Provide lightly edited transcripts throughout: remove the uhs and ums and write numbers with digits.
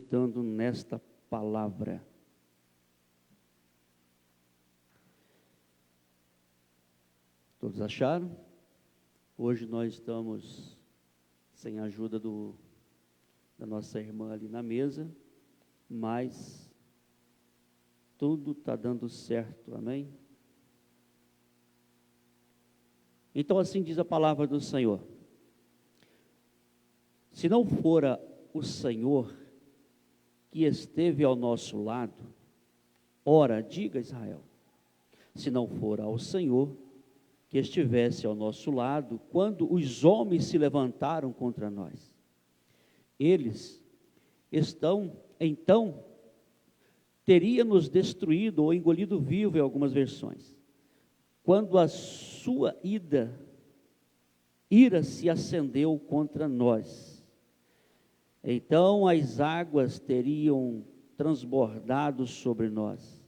meditando nesta palavra. Todos acharam? Hoje nós estamos sem a ajuda da nossa irmã ali na mesa, mas tudo está dando certo, amém? Então assim diz a palavra do Senhor: se não fora o Senhor que esteve ao nosso lado, ora, diga Israel, se não fora ao Senhor que estivesse ao nosso lado, quando os homens se levantaram contra nós, eles então teria nos destruído ou engolido vivo, em algumas versões. Quando a sua ira se acendeu contra nós, então as águas teriam transbordado sobre nós,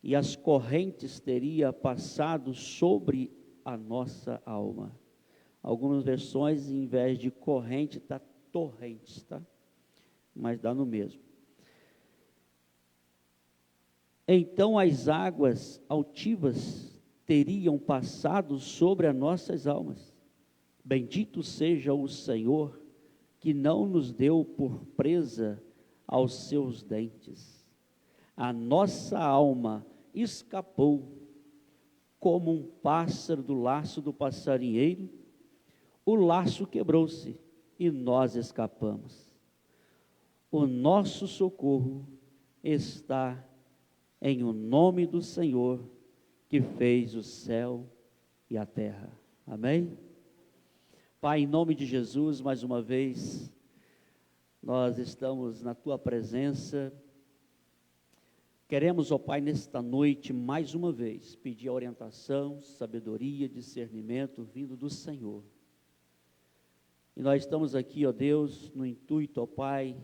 e as correntes teriam passado sobre a nossa alma. Algumas versões, em vez de corrente, está torrentes, tá? Mas dá no mesmo. Então as águas altivas teriam passado sobre as nossas almas. Bendito seja o Senhor, que não nos deu por presa aos seus dentes. A nossa alma escapou como um pássaro do laço do passarinheiro. O laço quebrou-se e nós escapamos. O nosso socorro está em o nome do Senhor, que fez o céu e a terra. Amém? Pai, em nome de Jesus, mais uma vez, nós estamos na Tua presença. Queremos, ó Pai, nesta noite, mais uma vez, pedir orientação, sabedoria, discernimento, vindo do Senhor. E nós estamos aqui, ó Deus, no intuito, ó Pai,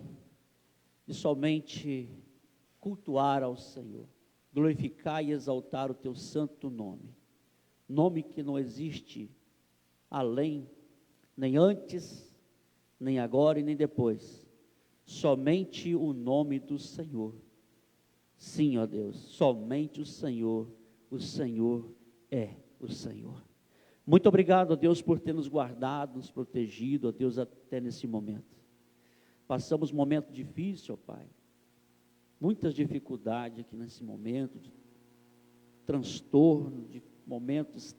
de somente cultuar ao Senhor, glorificar e exaltar o Teu santo nome, nome que não existe além, nem antes, nem agora e nem depois, somente o nome do Senhor. Sim, ó Deus, somente o Senhor é o Senhor. Muito obrigado, ó Deus, por ter nos guardado, nos protegido, ó Deus, até nesse momento. Passamos um momento difícil, ó Pai, muitas dificuldades aqui nesse momento, de transtorno, de momentos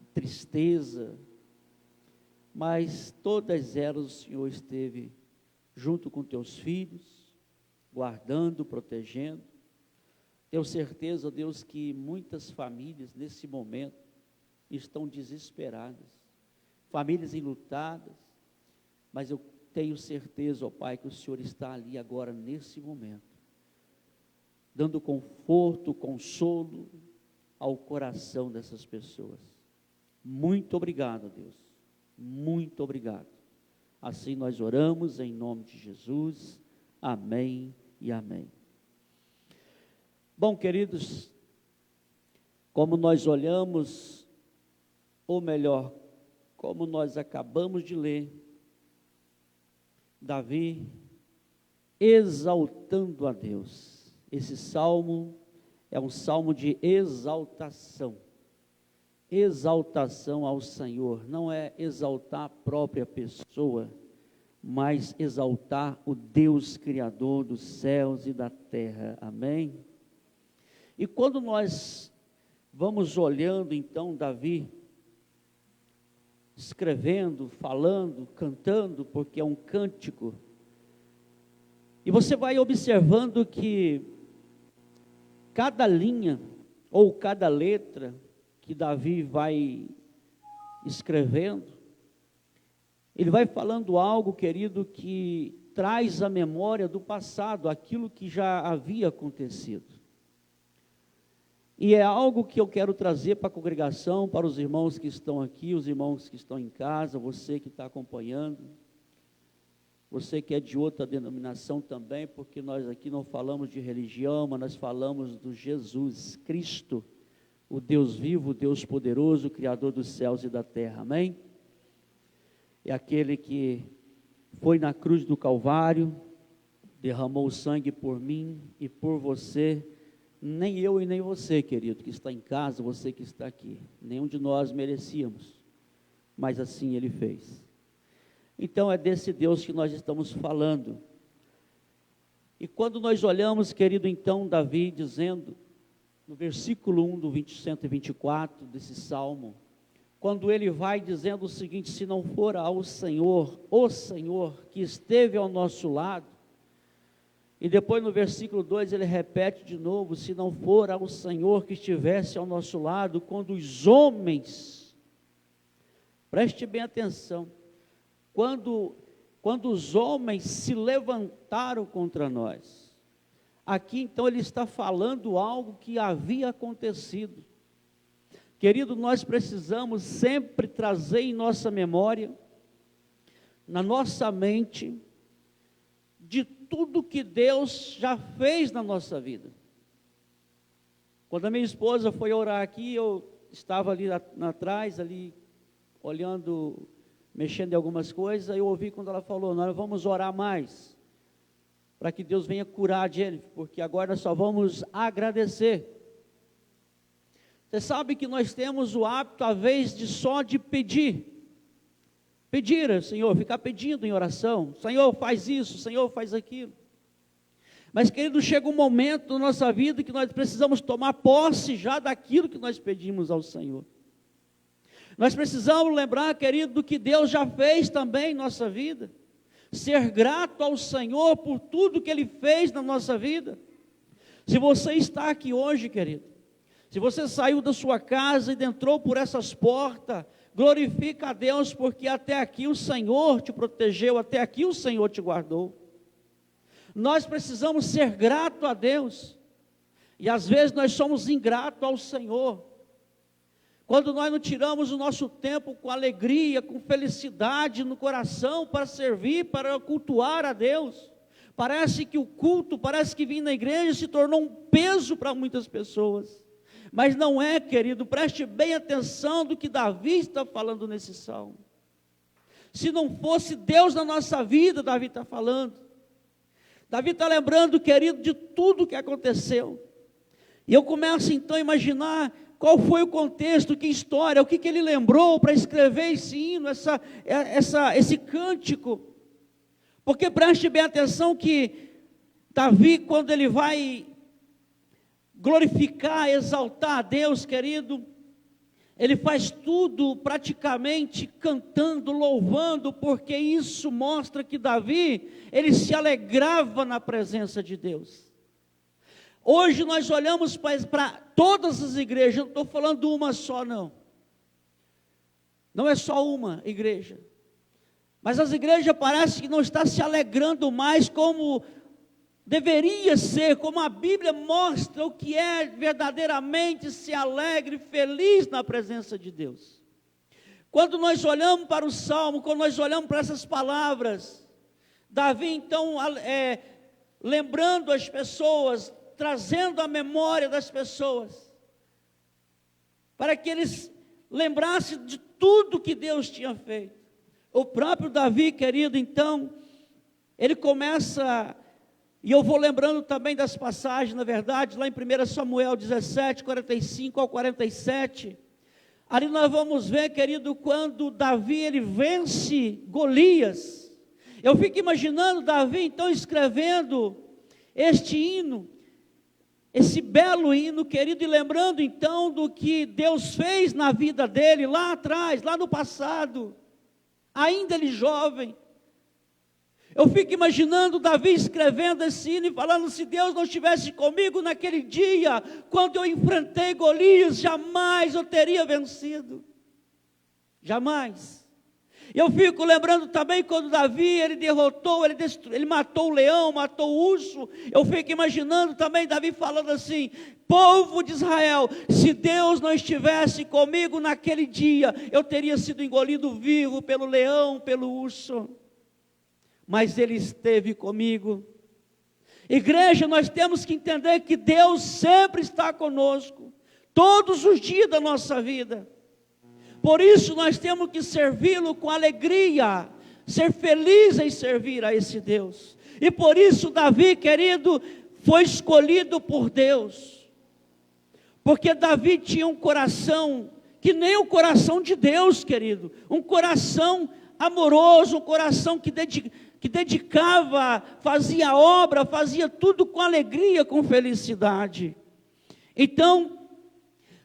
de tristeza, mas todas elas o Senhor esteve junto com Teus filhos, guardando, protegendo. Tenho certeza, ó Deus, que muitas famílias nesse momento estão desesperadas, famílias enlutadas, mas eu tenho certeza, ó Pai, que o Senhor está ali agora nesse momento, dando conforto, consolo ao coração dessas pessoas. Muito obrigado, Deus, muito obrigado. Assim nós oramos em nome de Jesus, amém e amém. Bom, queridos, como nós olhamos, ou melhor, como nós acabamos de ler, Davi exaltando a Deus. Esse salmo é um salmo de exaltação, exaltação ao Senhor, não é exaltar a própria pessoa, mas exaltar o Deus Criador dos céus e da terra, amém? E quando nós vamos olhando então Davi, escrevendo, falando, cantando, porque é um cântico, e você vai observando que cada linha, ou cada letra, que Davi vai escrevendo, ele vai falando algo, querido, que traz à memória do passado, aquilo que já havia acontecido. E é algo que eu quero trazer para a congregação, para os irmãos que estão aqui, os irmãos que estão em casa, você que está acompanhando, você que é de outra denominação também, porque nós aqui não falamos de religião, mas nós falamos do Jesus Cristo, o Deus vivo, o Deus poderoso, o Criador dos céus e da terra, amém? É aquele que foi na cruz do Calvário, derramou sangue por mim e por você. Nem eu e nem você, querido, que está em casa, você que está aqui, nenhum de nós merecíamos, mas assim Ele fez. Então é desse Deus que nós estamos falando. E quando nós olhamos, querido, então Davi dizendo, no versículo 1 do 124 desse Salmo, quando ele vai dizendo o seguinte: se não for ao Senhor, o Senhor que esteve ao nosso lado, e depois no versículo 2 ele repete de novo: se não for ao Senhor que estivesse ao nosso lado, quando os homens, preste bem atenção, quando os homens se levantaram contra nós, aqui então ele está falando algo que havia acontecido. Querido, nós precisamos sempre trazer em nossa memória, na nossa mente, de tudo que Deus já fez na nossa vida. Quando a minha esposa foi orar aqui, eu estava ali atrás, ali, olhando, mexendo em algumas coisas, eu ouvi quando ela falou: nós vamos orar mais, para que Deus venha curar Jennifer, porque agora nós só vamos agradecer. Você sabe que nós temos o hábito, às vezes, só de pedir, Senhor, ficar pedindo em oração, Senhor faz isso, Senhor faz aquilo. Mas, querido, chega um momento na nossa vida que nós precisamos tomar posse já daquilo que nós pedimos ao Senhor. Nós precisamos lembrar, querido, do que Deus já fez também em nossa vida, ser grato ao Senhor por tudo que Ele fez na nossa vida. Se você está aqui hoje, querido, se você saiu da sua casa e entrou por essas portas, glorifica a Deus, porque até aqui o Senhor te protegeu, até aqui o Senhor te guardou. Nós precisamos ser gratos a Deus, e às vezes nós somos ingratos ao Senhor, quando nós não tiramos o nosso tempo com alegria, com felicidade no coração, para servir, para cultuar a Deus. Parece que o culto, parece que vir na igreja se tornou um peso para muitas pessoas. Mas não é, querido, preste bem atenção do que Davi está falando nesse salmo. Se não fosse Deus na nossa vida, Davi está falando. Davi está lembrando, querido, de tudo que aconteceu. E eu começo então a imaginar qual foi o contexto, que história, o que ele lembrou para escrever esse hino, esse cântico. Porque preste bem atenção que Davi, quando ele vai glorificar, exaltar a Deus, querido, ele faz tudo praticamente cantando, louvando, porque isso mostra que Davi, ele se alegrava na presença de Deus. Hoje nós olhamos para todas as igrejas, não estou falando de uma só não, não é só uma igreja, mas as igrejas parecem que não estão se alegrando mais como deveria ser, como a Bíblia mostra o que é verdadeiramente se alegre, feliz na presença de Deus. Quando nós olhamos para o Salmo, quando nós olhamos para essas palavras, Davi então, lembrando as pessoas, trazendo a memória das pessoas, para que eles lembrassem de tudo que Deus tinha feito. O próprio Davi, querido, então, ele começa. E eu vou lembrando também das passagens, na verdade, lá em 1 Samuel 17, 45 ao 47, ali nós vamos ver, querido, quando Davi, ele vence Golias. Eu fico imaginando Davi, então, escrevendo este hino, esse belo hino, querido, e lembrando, então, do que Deus fez na vida dele, lá atrás, lá no passado, ainda ele jovem. Eu fico imaginando Davi escrevendo esse hino e falando: se Deus não estivesse comigo naquele dia, quando eu enfrentei Golias, jamais eu teria vencido. Jamais. Eu fico lembrando também quando Davi, ele derrotou, ele matou o leão, matou o urso. Eu fico imaginando também Davi falando assim: povo de Israel, se Deus não estivesse comigo naquele dia, eu teria sido engolido vivo pelo leão, pelo urso. Mas Ele esteve comigo. Igreja, nós temos que entender que Deus sempre está conosco, todos os dias da nossa vida. Por isso nós temos que servi-lo com alegria, ser feliz em servir a esse Deus. E por isso Davi, querido, foi escolhido por Deus. Porque Davi tinha um coração que nem o coração de Deus, querido. Um coração amoroso, um coração que dedicava, fazia obra, fazia tudo com alegria, com felicidade. Então,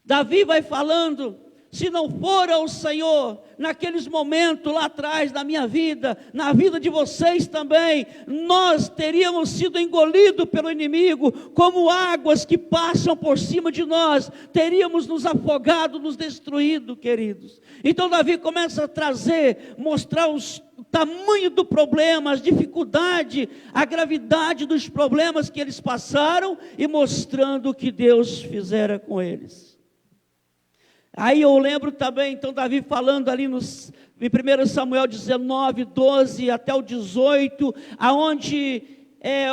Davi vai falando: se não for ao Senhor, naqueles momentos lá atrás da minha vida, na vida de vocês também, nós teríamos sido engolidos pelo inimigo, como águas que passam por cima de nós, teríamos nos afogado, nos destruído, queridos. Então Davi começa a trazer, mostrar o tamanho do problema, as dificuldades, a gravidade dos problemas que eles passaram, e mostrando o que Deus fizera com eles. Aí eu lembro também, então, Davi falando ali em 1 Samuel 19, 12 até o 18, aonde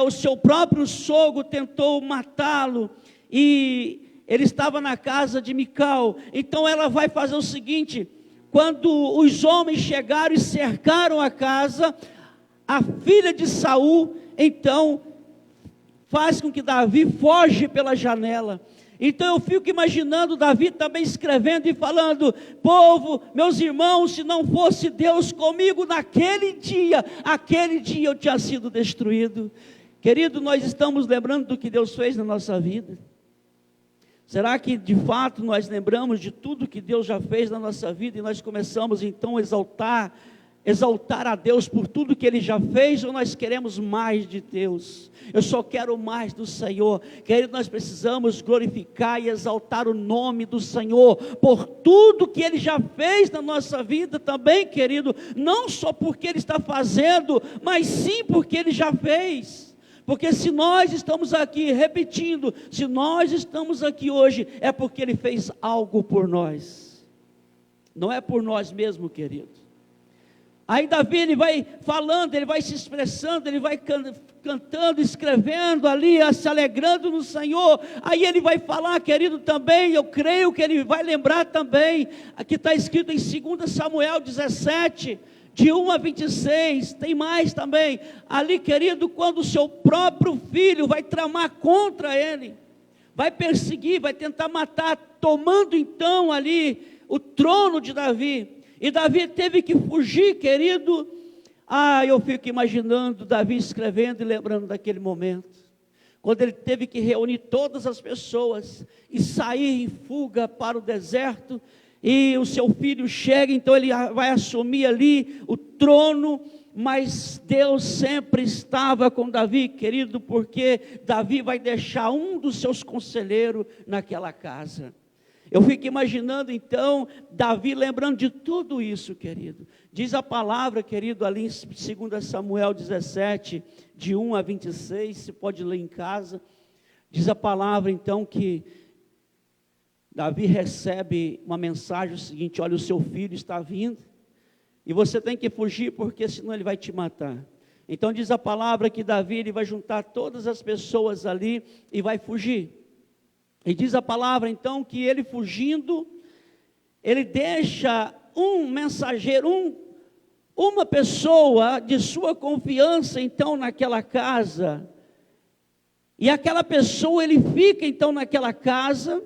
o seu próprio sogro tentou matá-lo, e ele estava na casa de Mical. Então ela vai fazer o seguinte: quando os homens chegaram e cercaram a casa, a filha de Saul, então, faz com que Davi foge pela janela. Então eu fico imaginando Davi também escrevendo e falando: povo, meus irmãos, se não fosse Deus comigo naquele dia, aquele dia eu tinha sido destruído. Querido, nós estamos lembrando do que Deus fez na nossa vida? Será que de fato nós lembramos de tudo que Deus já fez na nossa vida e nós começamos então a exaltar a Deus por tudo que Ele já fez, ou nós queremos mais de Deus? Eu só quero mais do Senhor. Querido, nós precisamos glorificar e exaltar o nome do Senhor por tudo que Ele já fez na nossa vida também, querido, não só porque Ele está fazendo, mas sim porque Ele já fez. Porque se nós estamos aqui, repetindo, se nós estamos aqui hoje, é porque Ele fez algo por nós, não é por nós mesmos, querido. Aí Davi, ele vai falando, ele vai se expressando, ele vai cantando, escrevendo ali, se alegrando no Senhor. Aí ele vai falar, querido, também, eu creio que ele vai lembrar também, aqui está escrito em 2 Samuel 17, de 1 a 26, tem mais também, ali, querido, quando o seu próprio filho vai tramar contra ele, vai perseguir, vai tentar matar, tomando então ali o trono de Davi. E Davi teve que fugir, querido. Eu fico imaginando Davi escrevendo e lembrando daquele momento, quando ele teve que reunir todas as pessoas e sair em fuga para o deserto, e o seu filho chega, então ele vai assumir ali o trono, mas Deus sempre estava com Davi, querido, porque Davi vai deixar um dos seus conselheiros naquela casa. Eu fico imaginando então, Davi lembrando de tudo isso, querido. Diz a palavra, querido, ali em 2 Samuel 17, de 1 a 26, você pode ler em casa. Diz a palavra então que Davi recebe uma mensagem, o seguinte: olha, o seu filho está vindo, e você tem que fugir, porque senão ele vai te matar. Então diz a palavra que Davi, ele vai juntar todas as pessoas ali e vai fugir. E diz a palavra então que ele fugindo, ele deixa um mensageiro, uma pessoa de sua confiança então naquela casa. E aquela pessoa, ele fica então naquela casa.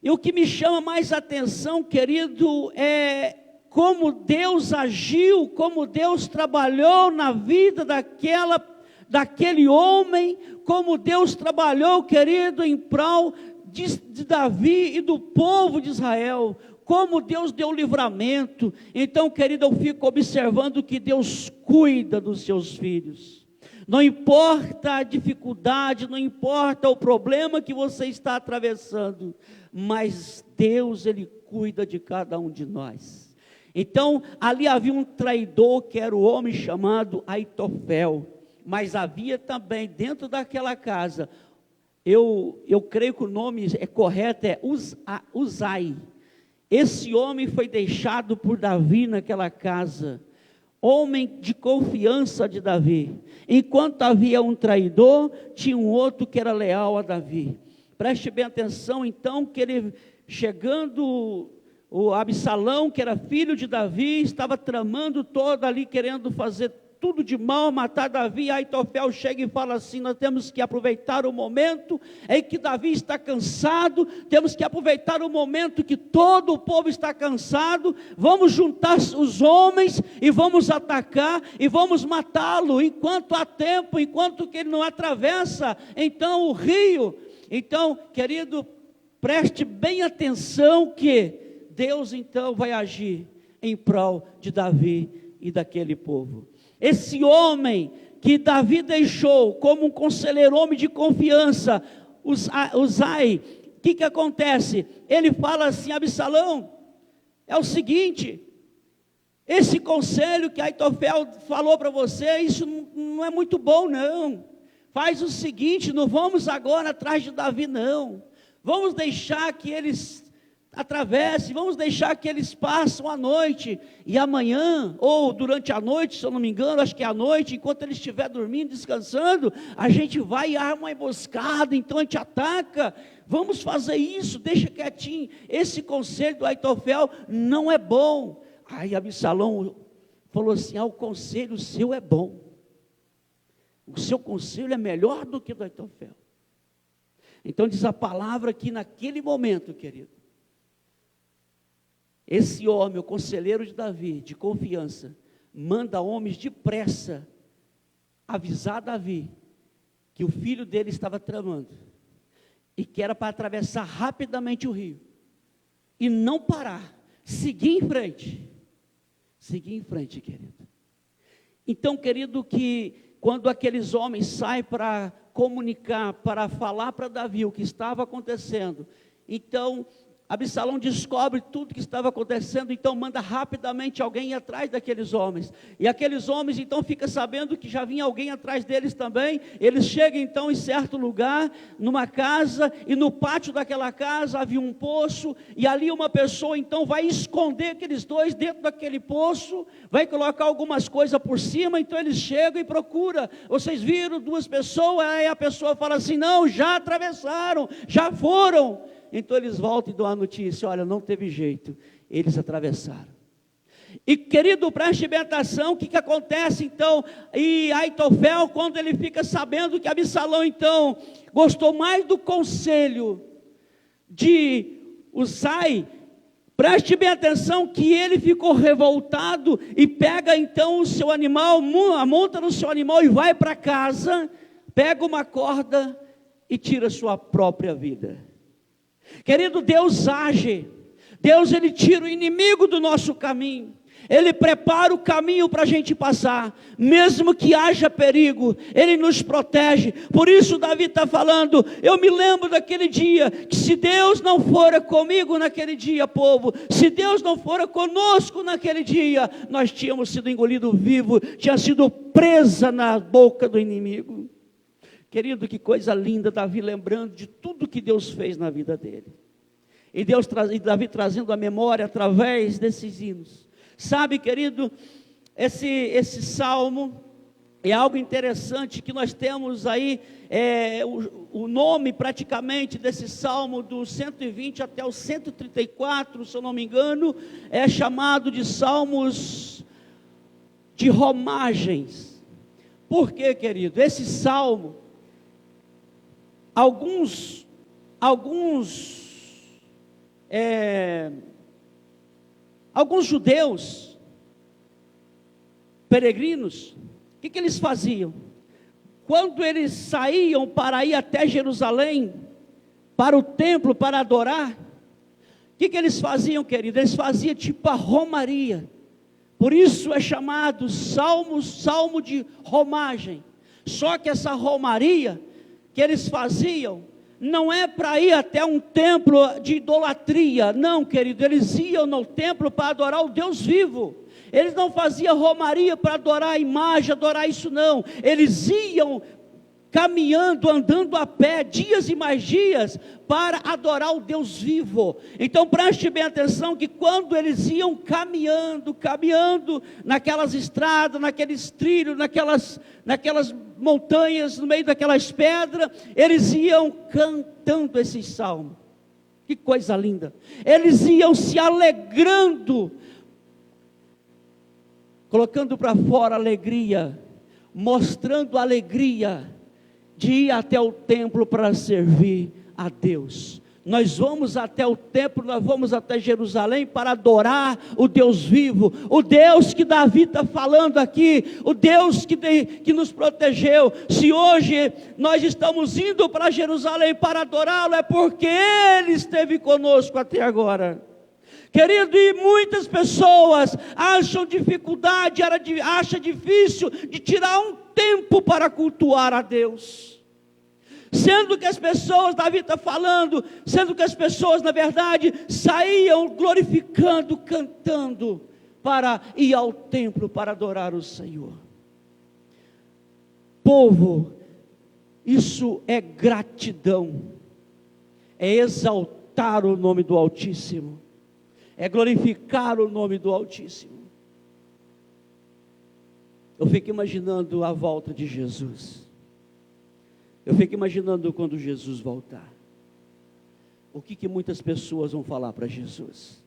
E o que me chama mais atenção, querido, é como Deus agiu, como Deus trabalhou na vida daquele homem, como Deus trabalhou, querido, em prol de Davi e do povo de Israel, como Deus deu livramento. Então, querido, eu fico observando que Deus cuida dos seus filhos. Não importa a dificuldade, não importa o problema que você está atravessando, mas Deus, Ele cuida de cada um de nós. Então, ali havia um traidor, que era o homem chamado Aitofel, mas havia também dentro daquela casa, eu creio que o nome correto é Uzai. Esse homem foi deixado por Davi naquela casa, homem de confiança de Davi. Enquanto havia um traidor, tinha um outro que era leal a Davi. Preste bem atenção então, que ele chegando, o Absalão, que era filho de Davi, estava tramando todo ali, querendo fazer tudo de mal a matar Davi. Aitofel chega e fala assim: nós temos que aproveitar o momento em que Davi está cansado, temos que aproveitar o momento que todo o povo está cansado, vamos juntar os homens e vamos atacar e vamos matá-lo, enquanto há tempo, enquanto que ele não atravessa então o rio. Então, querido, preste bem atenção que Deus então vai agir em prol de Davi e daquele povo. Esse homem que Davi deixou como um conselheiro, homem de confiança, Uzai, o que acontece? Ele fala assim: Absalão, é o seguinte, esse conselho que Aitofel falou para você, isso não é muito bom não. Faz o seguinte, não vamos agora atrás de Davi não, vamos deixar que eles atravessem, vamos deixar que eles passem a noite, e amanhã, ou durante a noite, se eu não me engano, acho que é à noite, enquanto ele estiver dormindo, descansando, a gente vai e arma uma emboscada, então a gente ataca, vamos fazer isso, deixa quietinho. Esse conselho do Aitofel não é bom. Aí Absalão falou assim: o conselho seu é bom, o seu conselho é melhor do que o do Aitofel. Então diz a palavra que naquele momento, querido, esse homem, o conselheiro de Davi, de confiança, manda homens depressa avisar Davi que o filho dele estava tramando e que era para atravessar rapidamente o rio e não parar, seguir em frente, querido. Então, querido, que quando aqueles homens saem para comunicar, para falar para Davi o que estava acontecendo, então Absalão descobre tudo que estava acontecendo, então manda rapidamente alguém ir atrás daqueles homens, e aqueles homens então ficam sabendo que já vinha alguém atrás deles também. Eles chegam então em certo lugar, numa casa, e no pátio daquela casa havia um poço, e ali uma pessoa então vai esconder aqueles dois dentro daquele poço, vai colocar algumas coisas por cima. Então eles chegam e procuram: vocês viram duas pessoas? Aí a pessoa fala assim: não, já atravessaram, já foram. Então eles voltam e dão a notícia: olha, não teve jeito, eles atravessaram. E querido, preste bem atenção, o que acontece então? E Aitofel, quando ele fica sabendo que Absalão então gostou mais do conselho de Uzai, preste bem atenção que ele ficou revoltado e pega então o seu animal, monta no seu animal e vai para casa, pega uma corda e tira sua própria vida. Querido, Deus age, Deus ele tira o inimigo do nosso caminho, Ele prepara o caminho para a gente passar, mesmo que haja perigo, Ele nos protege. Por isso Davi está falando: eu me lembro daquele dia, que se Deus não fora comigo naquele dia, povo, se Deus não fora conosco naquele dia, nós tínhamos sido engolidos vivos, tinha sido presa na boca do inimigo. Querido, que coisa linda, Davi lembrando de tudo que Deus fez na vida dele. E Davi trazendo a memória através desses hinos. Sabe, querido, esse salmo é algo interessante que nós temos aí, o nome praticamente desse salmo, do 120 até o 134, se eu não me engano, é chamado de salmos de romagens. Por quê, querido? Esse salmo, alguns judeus, peregrinos, o que eles faziam? Quando eles saíam para ir até Jerusalém, para o templo, para adorar, o que eles faziam, querido? Eles faziam tipo a romaria. Por isso é chamado salmo de romagem. Só que essa romaria que eles faziam não é para ir até um templo de idolatria, não, querido. Eles iam no templo para adorar o Deus vivo. Eles não faziam romaria para adorar a imagem, adorar isso não. Eles iam caminhando, andando a pé, dias e mais dias, para adorar o Deus vivo. Então preste bem atenção que quando eles iam caminhando naquelas estradas, naqueles trilhos, naquelas montanhas, no meio daquelas pedras, eles iam cantando esses salmos. Que coisa linda! Eles iam se alegrando colocando para fora a alegria, mostrando a alegria de ir até o templo para servir a Deus. Nós vamos até o templo, nós vamos até Jerusalém para adorar o Deus vivo, o Deus que Davi está falando aqui, o Deus que nos protegeu. Se hoje nós estamos indo para Jerusalém para adorá-lo, é porque Ele esteve conosco até agora. Querido, e muitas pessoas acham difícil de tirar um tempo para cultuar a Deus. Sendo que as pessoas, Davi está falando, sendo que as pessoas, na verdade, saíam glorificando, cantando, para ir ao templo para adorar o Senhor. Povo, isso é gratidão, é exaltar o nome do Altíssimo, é glorificar o nome do Altíssimo. Eu fico imaginando a volta de Jesus. Eu fico imaginando quando Jesus voltar. O que muitas pessoas vão falar para Jesus?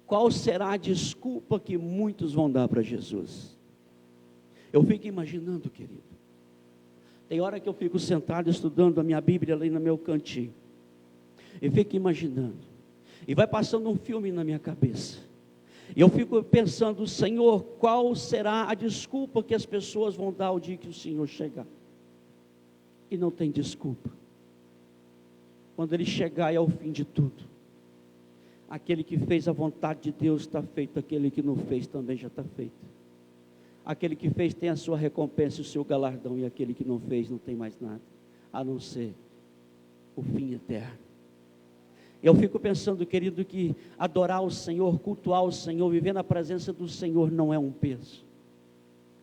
Qual será a desculpa que muitos vão dar para Jesus? Eu fico imaginando, querido. Tem hora que eu fico sentado estudando a minha Bíblia ali no meu cantinho. Eu fico imaginando. E vai passando um filme na minha cabeça. E eu fico pensando, Senhor, qual será a desculpa que as pessoas vão dar ao dia que o Senhor chegar? E não tem desculpa. Quando Ele chegar é o fim de tudo. Aquele que fez a vontade de Deus está feito, aquele que não fez também já está feito. Aquele que fez tem a sua recompensa, o seu galardão, e aquele que não fez não tem mais nada, a não ser o fim eterno. Eu fico pensando, querido, que adorar o Senhor, cultuar o Senhor, viver na presença do Senhor não é um peso.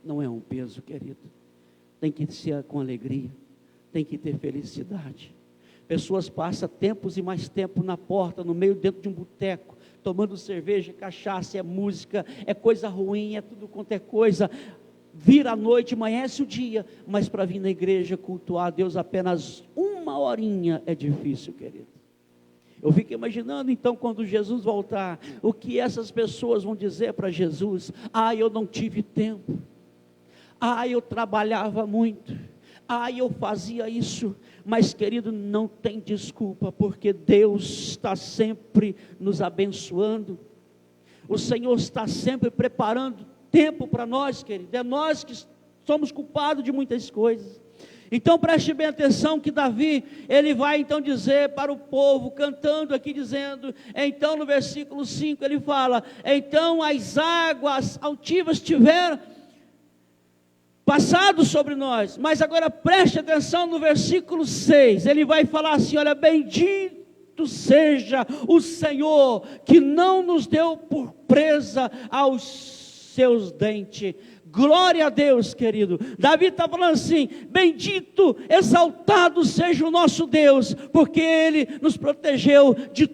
Não é um peso, querido. Tem que ser com alegria, tem que ter felicidade. Pessoas passam tempos e mais tempo na porta, no meio, dentro de um boteco, tomando cerveja, cachaça, é música, é coisa ruim, é tudo quanto é coisa. Vira a noite, amanhece o dia, mas para vir na igreja cultuar a Deus apenas uma horinha é difícil, querido. Eu fico imaginando então quando Jesus voltar, o que essas pessoas vão dizer para Jesus? Eu não tive tempo, eu trabalhava muito, eu fazia isso. Mas, querido, não tem desculpa, porque Deus está sempre nos abençoando, o Senhor está sempre preparando tempo para nós, querido. É nós que somos culpados de muitas coisas. Então preste bem atenção que Davi, ele vai então dizer para o povo, cantando aqui, dizendo, então no versículo 5 ele fala, então as águas altivas tiveram passado sobre nós. Mas agora preste atenção no versículo 6, ele vai falar assim, olha, bendito seja o Senhor, que não nos deu por presa aos seus dentes. Glória a Deus, querido. Davi está falando assim, bendito, exaltado seja o nosso Deus, porque Ele nos protegeu de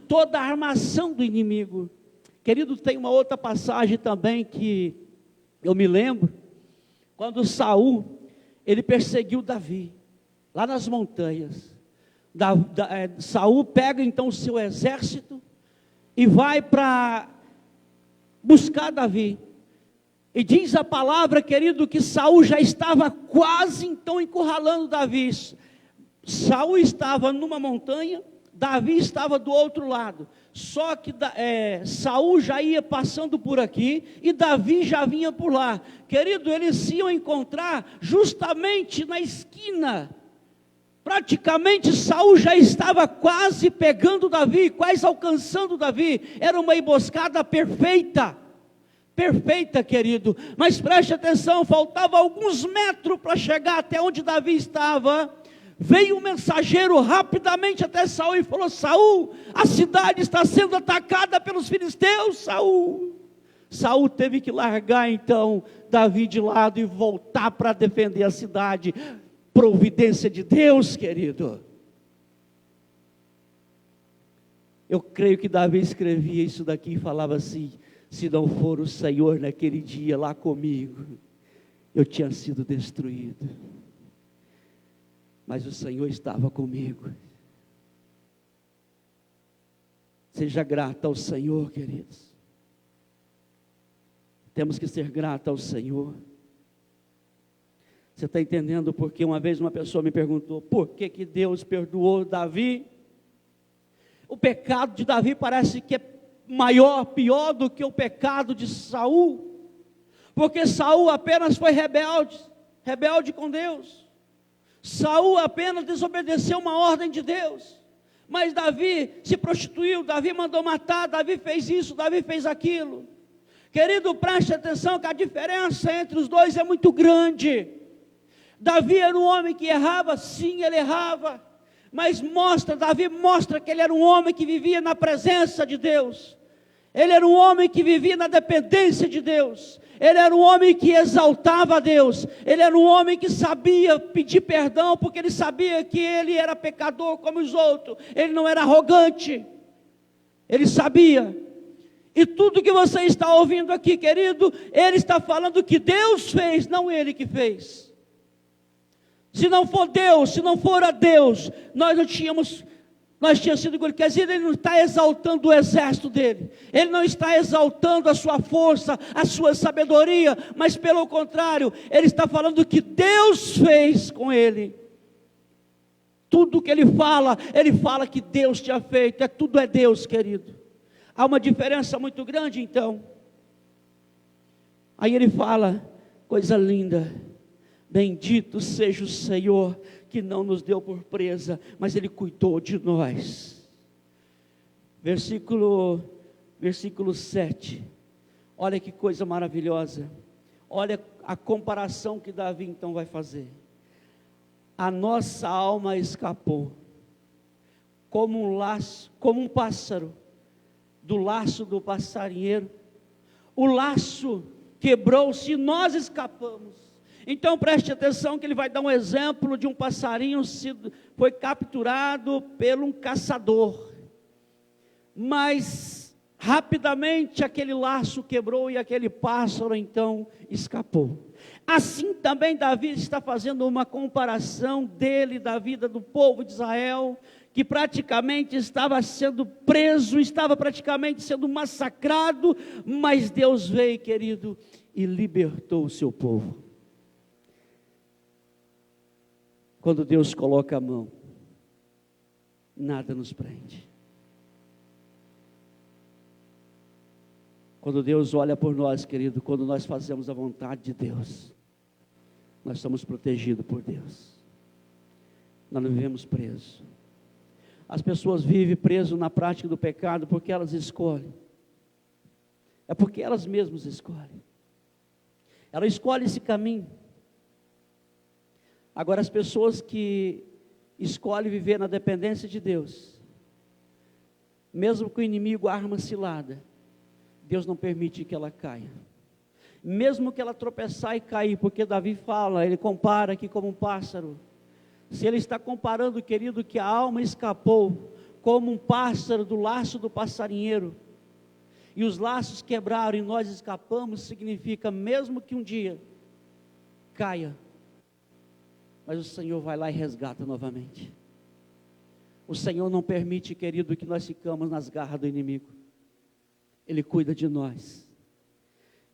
toda a armação do inimigo. Querido, tem uma outra passagem também que eu me lembro, quando Saul, ele perseguiu Davi, lá nas montanhas. Saul pega então o seu exército, e vai para buscar Davi, e diz a palavra, querido, que Saul já estava quase então encurralando Davi. Saul estava numa montanha, Davi estava do outro lado, só que Saul já ia passando por aqui, e Davi já vinha por lá. Querido, eles se iam encontrar justamente na esquina. Praticamente Saul já estava quase pegando Davi, quase alcançando Davi. Era uma emboscada perfeita, querido. Mas preste atenção, faltava alguns metros para chegar até onde Davi estava. Veio um mensageiro rapidamente até Saul e falou, Saul, a cidade está sendo atacada pelos filisteus, Saul. Saul teve que largar então Davi de lado e voltar para defender a cidade. Providência de Deus, querido. Eu creio que Davi escrevia isso daqui e falava assim, se não for o Senhor naquele dia lá comigo, eu tinha sido destruído. Mas o Senhor estava comigo. Seja grato ao Senhor, queridos. Temos que ser gratos ao Senhor. Você está entendendo? Porque uma vez uma pessoa me perguntou, por que Deus perdoou Davi? O pecado de Davi parece que é maior, pior do que o pecado de Saul, porque Saul apenas foi rebelde com Deus. Saul apenas desobedeceu uma ordem de Deus, mas Davi se prostituiu, Davi mandou matar, Davi fez isso, Davi fez aquilo. Querido, preste atenção que a diferença entre os dois é muito grande. Davi era um homem que errava, sim, ele errava, mas Davi mostra que ele era um homem que vivia na presença de Deus, ele era um homem que vivia na dependência de Deus, ele era um homem que exaltava a Deus, ele era um homem que sabia pedir perdão, porque ele sabia que ele era pecador como os outros, ele não era arrogante, ele sabia. E tudo que você está ouvindo aqui, querido, ele está falando que Deus fez, não ele que fez. Se não for Deus, se não for a Deus, nós tínhamos sido engolidos. Quer dizer, ele não está exaltando o exército dele, ele não está exaltando a sua força, a sua sabedoria, mas pelo contrário, ele está falando que Deus fez com ele. Tudo que ele fala que Deus tinha feito, tudo é Deus, querido. Há uma diferença muito grande então. Aí ele fala, coisa linda, bendito seja o Senhor, que não nos deu por presa, mas Ele cuidou de nós. Versículo 7, olha que coisa maravilhosa, olha a comparação que Davi então vai fazer. A nossa alma escapou, como um pássaro, do laço do passarinheiro, o laço quebrou-se e nós escapamos. Então preste atenção que ele vai dar um exemplo de um passarinho foi capturado por um caçador, mas rapidamente aquele laço quebrou e aquele pássaro então escapou. Assim também Davi está fazendo uma comparação dele, da vida do povo de Israel, que praticamente estava sendo preso, estava praticamente sendo massacrado, mas Deus veio, querido, e libertou o seu povo. Quando Deus coloca a mão, nada nos prende. Quando Deus olha por nós, querido, quando nós fazemos a vontade de Deus, nós somos protegidos por Deus. Nós não vivemos presos. As pessoas vivem presas na prática do pecado porque elas escolhem. É porque elas mesmas escolhem. Ela escolhe esse caminho. Agora, as pessoas que escolhem viver na dependência de Deus, mesmo que o inimigo arma cilada, Deus não permite que ela caia. Mesmo que ela tropeçar e cair, porque Davi fala, ele compara aqui como um pássaro. Se ele está comparando, querido, que a alma escapou como um pássaro do laço do passarinheiro, e os laços quebraram e nós escapamos, significa mesmo que um dia caia, mas o Senhor vai lá e resgata novamente. O Senhor não permite, querido, que nós ficamos nas garras do inimigo. Ele cuida de nós.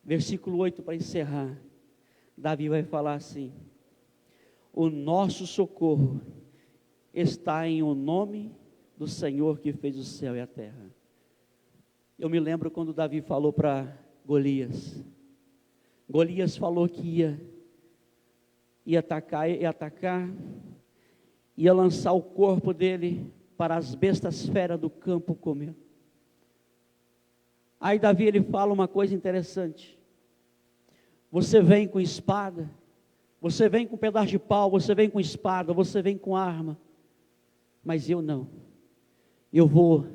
Versículo 8 para encerrar, Davi vai falar assim: o nosso socorro está em o nome do Senhor que fez o céu e a terra. Eu me lembro quando Davi falou para Golias. Golias falou que ia atacar, ia lançar o corpo dele para as bestas feras do campo comer. Aí Davi ele fala uma coisa interessante: você vem com espada, você vem com pedaço de pau, você vem com espada, você vem com arma, mas eu não. Eu vou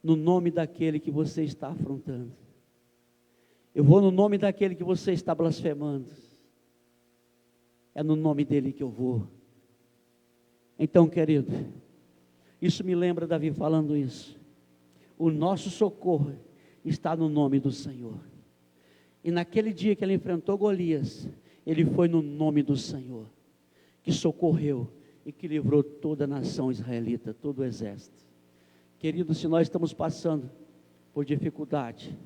no nome daquele que você está afrontando. Eu vou no nome daquele que você está blasfemando. É no nome dele que eu vou. Então, querido, isso me lembra Davi falando isso. O nosso socorro está no nome do Senhor. E naquele dia que ele enfrentou Golias, ele foi no nome do Senhor, que socorreu e que livrou toda a nação israelita, todo o exército. Querido, se nós estamos passando por dificuldade,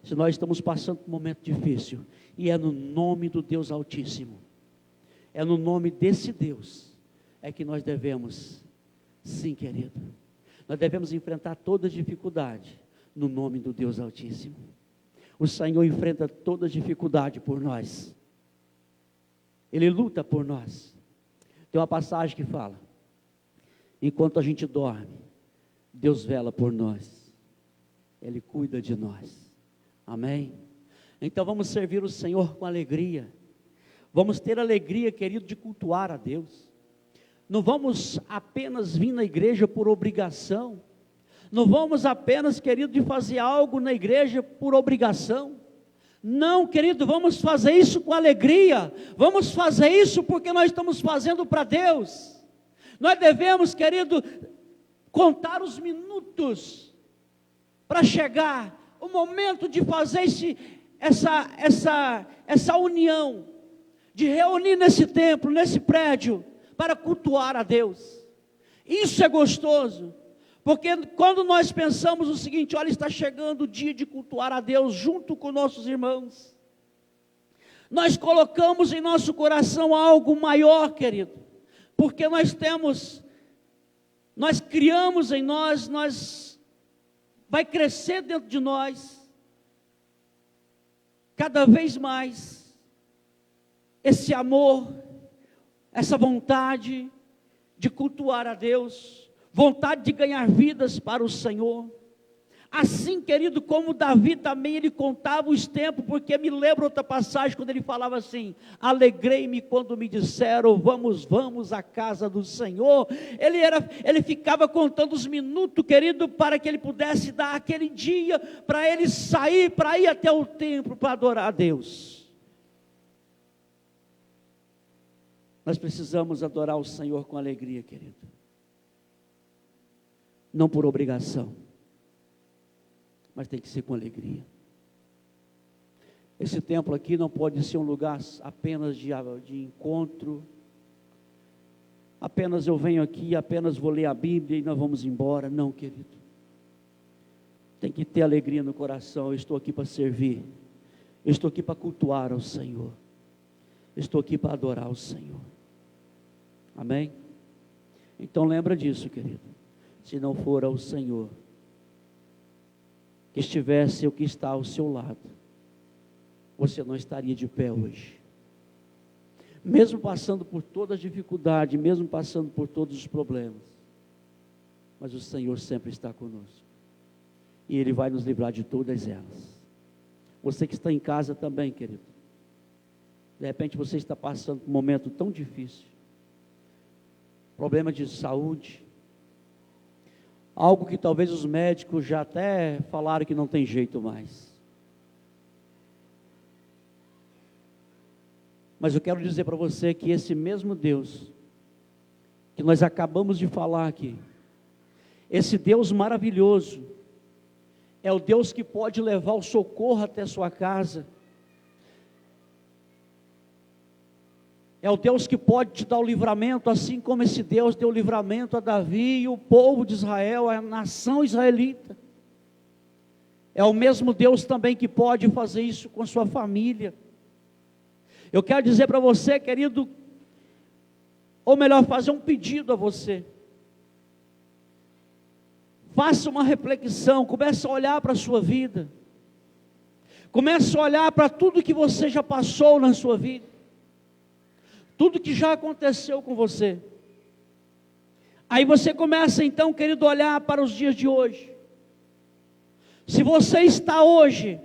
se nós estamos passando por um momento difícil, e é no nome do Deus Altíssimo, é no nome desse Deus, é que nós devemos, sim, querido, nós devemos enfrentar toda dificuldade, no nome do Deus Altíssimo. O Senhor enfrenta toda dificuldade por nós, Ele luta por nós. Tem uma passagem que fala, enquanto a gente dorme, Deus vela por nós, Ele cuida de nós, amém? Então vamos servir o Senhor com alegria, vamos ter alegria, querido, de cultuar a Deus. Não vamos apenas vir na igreja por obrigação, não vamos apenas, querido, de fazer algo na igreja por obrigação. Não, querido, vamos fazer isso com alegria, vamos fazer isso porque nós estamos fazendo para Deus. Nós devemos, querido, contar os minutos para chegar o momento de fazer essa união, de reunir nesse templo, nesse prédio, para cultuar a Deus. Isso é gostoso, porque quando nós pensamos o seguinte, olha, está chegando o dia de cultuar a Deus junto com nossos irmãos, nós colocamos em nosso coração algo maior, querido, porque nós criamos em nós, vai crescer dentro de nós, cada vez mais, esse amor, essa vontade de cultuar a Deus, vontade de ganhar vidas para o Senhor. Assim, querido, como Davi também, ele contava os tempos, porque me lembro outra passagem, quando ele falava assim, alegrei-me quando me disseram, vamos à casa do Senhor. Ele ficava contando os minutos, querido, para que ele pudesse dar aquele dia, para ele sair, para ir até o templo, para adorar a Deus. Nós precisamos adorar o Senhor com alegria, querido, não por obrigação, mas tem que ser com alegria. Esse templo aqui não pode ser um lugar apenas de encontro, apenas eu venho aqui, apenas vou ler a Bíblia e nós vamos embora. Não, querido, tem que ter alegria no coração. Eu estou aqui para servir, eu estou aqui para cultuar ao Senhor, eu estou aqui para adorar ao Senhor, amém? Então lembra disso, querido, se não for ao Senhor que estivesse o que está ao seu lado, você não estaria de pé hoje, mesmo passando por toda a dificuldade, mesmo passando por todos os problemas, mas o Senhor sempre está conosco, e Ele vai nos livrar de todas elas. Você que está em casa também, querido, de repente você está passando por um momento tão difícil, problema de saúde, algo que talvez os médicos já até falaram que não tem jeito mais. Mas eu quero dizer para você que esse mesmo Deus, que nós acabamos de falar aqui, esse Deus maravilhoso, é o Deus que pode levar o socorro até a sua casa, é o Deus que pode te dar o livramento, assim como esse Deus deu o livramento a Davi e o povo de Israel, a nação israelita. É o mesmo Deus também que pode fazer isso com a sua família. Eu quero dizer para você, querido, ou melhor, fazer um pedido a você. Faça uma reflexão, comece a olhar para a sua vida. Comece a olhar para tudo que você já passou na sua vida. Tudo que já aconteceu com você. Aí você começa então, querido, a olhar para os dias de hoje. Se você está hoje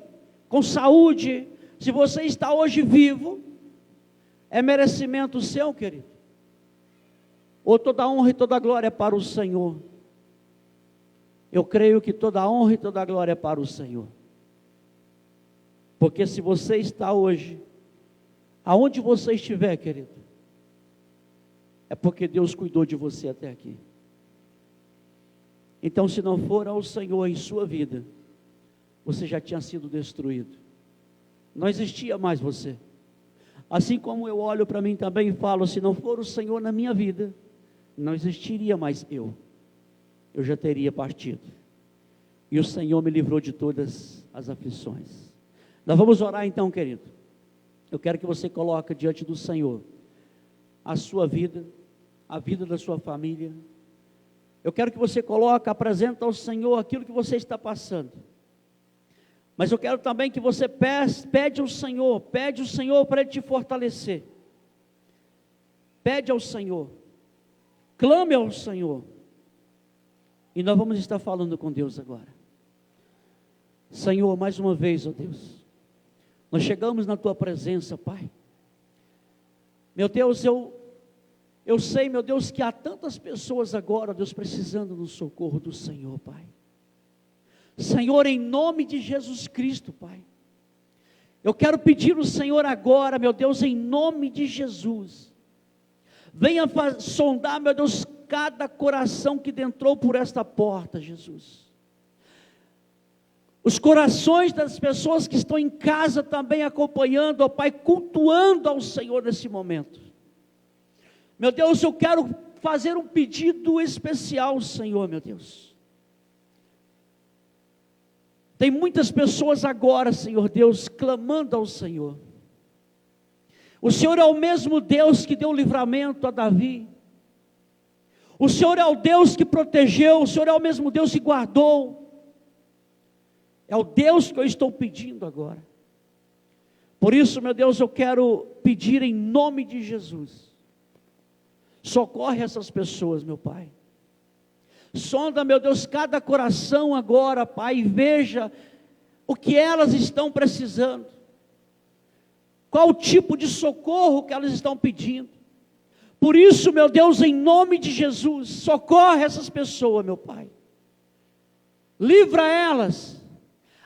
com saúde, se você está hoje vivo, é merecimento seu, querido? Ou toda a honra e toda a glória é para o Senhor? Eu creio que toda a honra e toda a glória é para o Senhor. Porque se você está hoje, aonde você estiver, querido, é porque Deus cuidou de você até aqui. Então, se não for ao Senhor em sua vida, você já tinha sido destruído. Não existia mais você. Assim como eu olho para mim também e falo, se não for o Senhor na minha vida, não existiria mais eu já teria partido. E o Senhor me livrou de todas as aflições. Nós vamos orar então, querido. Eu quero que você coloque diante do Senhor a sua vida, a vida da sua família. Eu quero que você coloque, apresente ao Senhor aquilo que você está passando. Mas eu quero também que você pede ao Senhor para Ele te fortalecer. Pede ao Senhor, clame ao Senhor. E nós vamos estar falando com Deus agora. Senhor, mais uma vez, ó Deus, nós chegamos na Tua presença, Pai. Meu Deus, eu sei, meu Deus, que há tantas pessoas agora, Deus, precisando do socorro do Senhor, Pai. Senhor, em nome de Jesus Cristo, Pai, eu quero pedir ao Senhor agora, meu Deus, em nome de Jesus, venha sondar, meu Deus, cada coração que entrou por esta porta, Jesus. Os corações das pessoas que estão em casa também acompanhando, ó Pai, cultuando ao Senhor nesse momento. Meu Deus, eu quero fazer um pedido especial, Senhor, meu Deus. Tem muitas pessoas agora, Senhor Deus, clamando ao Senhor. O Senhor é o mesmo Deus que deu livramento a Davi. O Senhor é o Deus que protegeu, o Senhor é o mesmo Deus que guardou. É o Deus que eu estou pedindo agora. Por isso, meu Deus, eu quero pedir em nome de Jesus. Socorre essas pessoas, meu Pai. Sonda, meu Deus, cada coração agora, Pai, e veja o que elas estão precisando. Qual o tipo de socorro que elas estão pedindo. Por isso, meu Deus, em nome de Jesus, socorre essas pessoas, meu Pai. Livra elas.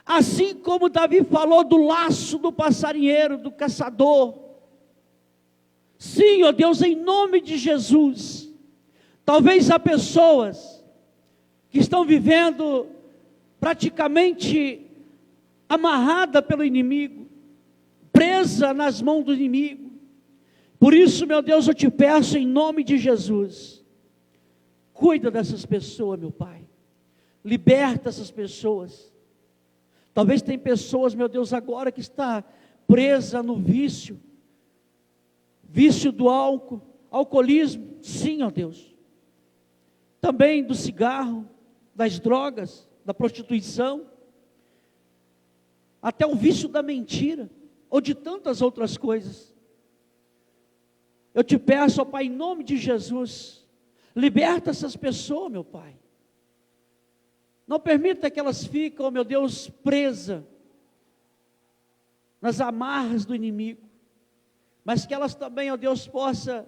Assim como Davi falou do laço do passarinheiro, do caçador. Sim, ó Deus, em nome de Jesus. Talvez há pessoas que estão vivendo praticamente amarrada pelo inimigo, presa nas mãos do inimigo. Por isso, meu Deus, eu te peço em nome de Jesus, cuida dessas pessoas, meu Pai, liberta essas pessoas. Talvez tem pessoas, meu Deus, agora que está presa no vício do álcool, alcoolismo, sim, ó Deus, também do cigarro, das drogas, da prostituição, até o vício da mentira, ou de tantas outras coisas. Eu te peço, ó Pai, em nome de Jesus, liberta essas pessoas, meu Pai. Não permita que elas fiquem, ó meu Deus, presas nas amarras do inimigo, mas que elas também, ó Deus, possam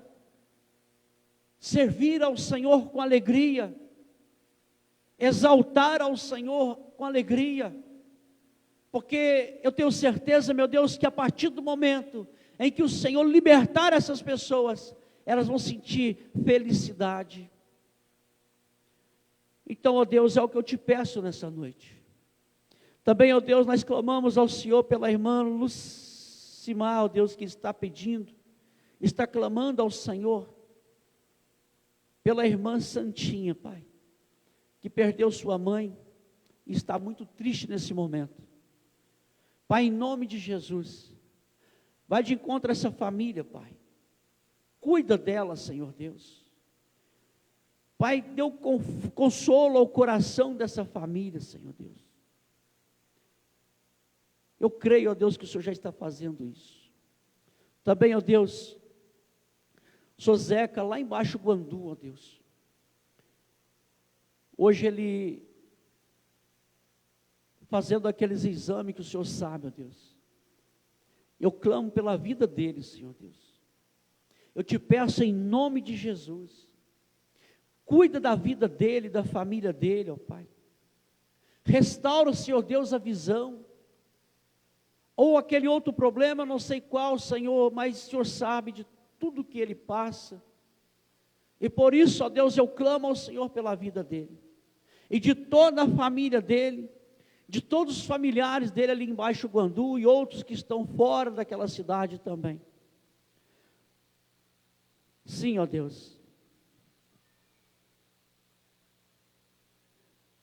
servir ao Senhor com alegria, exaltar ao Senhor com alegria, porque eu tenho certeza, meu Deus, que a partir do momento em que o Senhor libertar essas pessoas, elas vão sentir felicidade. Então, ó Deus, é o que eu te peço nessa noite. Também, ó Deus, nós clamamos ao Senhor pela irmã Lucimar, ó Deus, que está pedindo, está clamando ao Senhor, pela irmã Santinha, Pai, que perdeu sua mãe, e está muito triste nesse momento. Pai, em nome de Jesus, vai de encontro a essa família, Pai, cuida dela, Senhor Deus. Pai, dê consolo ao coração dessa família, Senhor Deus. Eu creio, ó Deus, que o Senhor já está fazendo isso. Também, ó Deus, Sr. Zeca, lá embaixo do Guandu, ó Deus. Hoje ele, fazendo aqueles exames que o Senhor sabe, ó Deus. Eu clamo pela vida dele, Senhor Deus. Eu te peço em nome de Jesus. Cuida da vida dele, da família dele, ó Pai. Restaura, Senhor Deus, a visão. Ou aquele outro problema, não sei qual, Senhor, mas o Senhor sabe de tudo que ele passa. E por isso, ó Deus, eu clamo ao Senhor pela vida dele. E de toda a família dele, de todos os familiares dele ali embaixo do Guandu e outros que estão fora daquela cidade também. Sim, ó Deus.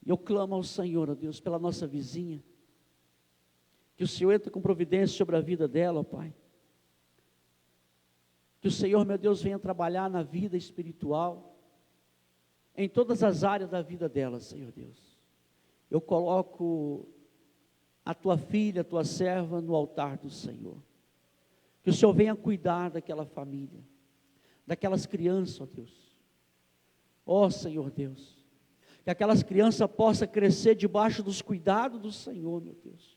Eu clamo ao Senhor, ó Deus, pela nossa vizinha, Que o Senhor entre com providência sobre a vida dela, ó Pai. Que o Senhor, meu Deus, venha trabalhar na vida espiritual, em todas as áreas da vida dela, Senhor Deus. Eu coloco a tua filha, a tua serva no altar do Senhor. Que o Senhor venha cuidar daquela família, daquelas crianças, ó Deus. Ó Senhor Deus, que aquelas crianças possam crescer debaixo dos cuidados do Senhor, meu Deus.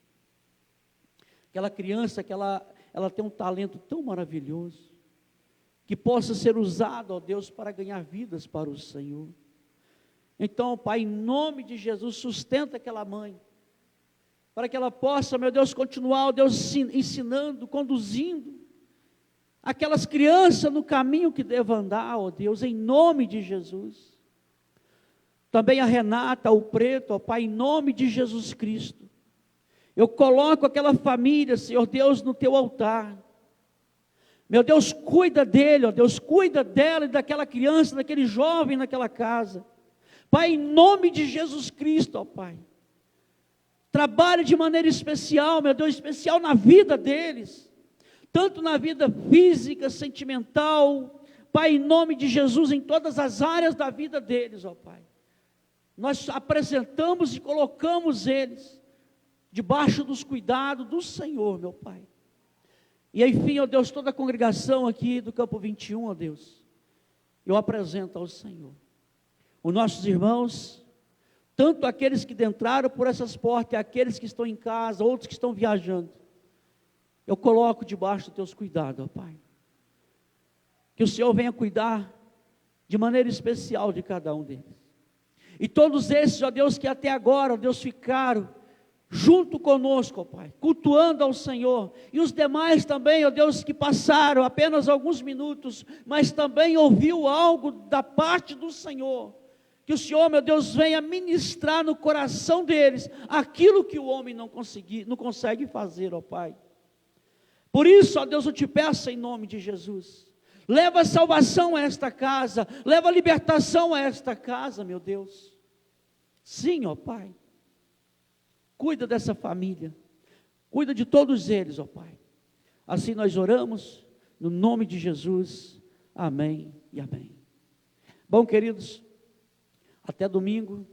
Aquela criança que ela tem um talento tão maravilhoso, que possa ser usado, ó Deus, para ganhar vidas para o Senhor. Então, Pai, em nome de Jesus, sustenta aquela mãe, para que ela possa, meu Deus, continuar, ó Deus, ensinando, conduzindo aquelas crianças no caminho que devam andar, ó Deus, em nome de Jesus. Também a Renata, o Preto, ó Pai, em nome de Jesus Cristo. Eu coloco aquela família, Senhor Deus, no teu altar. Meu Deus, cuida dele, ó Deus, cuida dela e daquela criança, daquele jovem naquela casa. Pai, em nome de Jesus Cristo, ó Pai. Trabalhe de maneira especial, meu Deus, especial na vida deles. Tanto na vida física, sentimental, Pai, em nome de Jesus, em todas as áreas da vida deles, ó Pai. Nós apresentamos e colocamos eles debaixo dos cuidados do Senhor, meu Pai. E enfim, ó Deus, toda a congregação aqui do Campo 21, ó Deus, eu apresento ao Senhor. Os nossos irmãos, tanto aqueles que entraram por essas portas, e aqueles que estão em casa, outros que estão viajando, eu coloco debaixo dos teus cuidados, ó Pai. Que o Senhor venha cuidar de maneira especial de cada um deles. E todos esses, ó Deus, que até agora, ó Deus, ficaram junto conosco, ó Pai, cultuando ao Senhor, e os demais também, ó Deus, que passaram apenas alguns minutos, mas também ouviu algo da parte do Senhor, que o Senhor, meu Deus, venha ministrar no coração deles, aquilo que o homem não consegue fazer, ó Pai. Por isso, ó Deus, eu te peço em nome de Jesus, leva salvação a esta casa, leva libertação a esta casa, meu Deus. Sim, ó Pai. Cuida dessa família, cuida de todos eles, ó Pai. Assim nós oramos, no nome de Jesus, amém e amém. Bom, queridos, até domingo,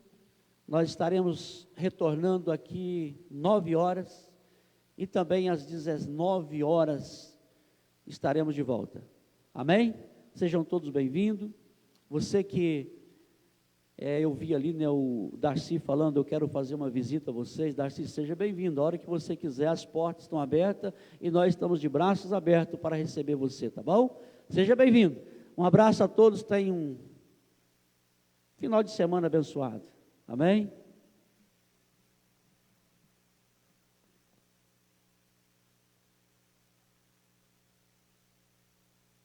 nós estaremos retornando aqui 9 horas, e também às 19 horas, estaremos de volta, amém? Sejam todos bem-vindos. Você que eu vi ali, né, o Darcy falando, eu quero fazer uma visita a vocês. Darcy, seja bem-vindo, a hora que você quiser, as portas estão abertas, e nós estamos de braços abertos para receber você, tá bom? Seja bem-vindo, um abraço a todos, tenham um final de semana abençoado, amém?